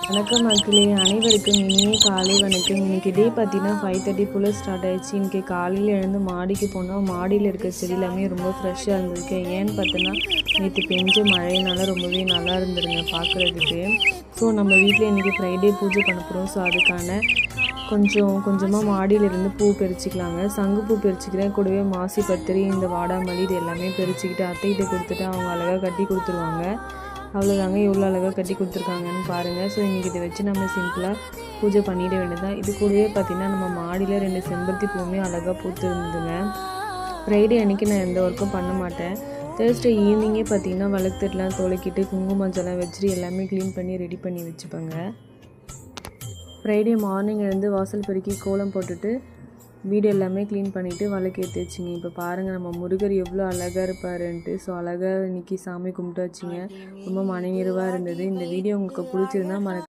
வணக்கம் மக்களே, அனைவருக்கும் இனிய காலை வணக்கம். இன்றைக்கி டே பார்த்தீங்கன்னா 5:30 போல் ஸ்டார்ட் ஆகிடுச்சு. இன்றைக்கி காலையில் எழுந்து மாடிக்கு போனால் மாடியில் இருக்க செடி எல்லாமே ரொம்ப ஃப்ரெஷ்ஷாக இருந்திருக்கு. ஏன்னு பார்த்தோன்னா நேற்று பெஞ்ச மழையினால ரொம்பவே நல்லா இருந்துருங்க பார்க்குறதுக்கு. ஸோ நம்ம வீட்டில் இன்றைக்கி ஃப்ரைடே பூஜை பண்ண போகிறோம். ஸோ அதுக்கான கொஞ்சமாக மாடியிலிருந்து பூ பறிச்சிக்கலாங்க. சங்குப்பூ பறிச்சிக்கிறேன், கூடவே மாசி பத்திரி, இந்த வாடாமல்லி இது எல்லாமே பறிச்சிக்கிட்டு அத்தைகிட்ட கொடுத்துட்டு அவங்க அழகாக கட்டி கொடுத்துருவாங்க. அவ்வளோதாங்க, எவ்வளோ அழகாக கட்டி கொடுத்துருக்காங்கன்னு பாருங்கள். ஸோ இன்றைக்கி இதை வச்சு நம்ம சிம்பிளாக பூஜை பண்ணிட வேண்டியதான். இது கூடவே பார்த்திங்கன்னா நம்ம மாடியில் 2 செம்பருத்தி பூவுமே அழகாக பூத்துருந்துங்க. ஃப்ரைடே அன்றைக்கி நான் எந்த ஒர்க்கும் பண்ண மாட்டேன். தேர்ஸ்டே ஈவினிங்கே பார்த்திங்கன்னா வளர்த்துட்டுலாம் துளைக்கிட்டு குங்குமஞ்செல்லாம் வச்சுட்டு எல்லாமே க்ளீன் பண்ணி ரெடி பண்ணி வச்சுப்பேங்க. ஃப்ரைடே மார்னிங் எழுந்து வாசல் பெருக்கி கோலம் போட்டுட்டு வீடு எல்லாமே க்ளீன் பண்ணிவிட்டு விளக்கு ஏற்றி வச்சுங்க. இப்போ பாருங்கள் நம்ம முருகர் எவ்வளோ அழகாக இருப்பாருன்ட்டு. ஸோ அழகாக இன்றைக்கி சாமி கும்பிட்டு வச்சுங்க. ரொம்ப மனநிறைவாக இருந்தது. இந்த வீடியோ உங்களுக்கு பிடிச்சிருந்தா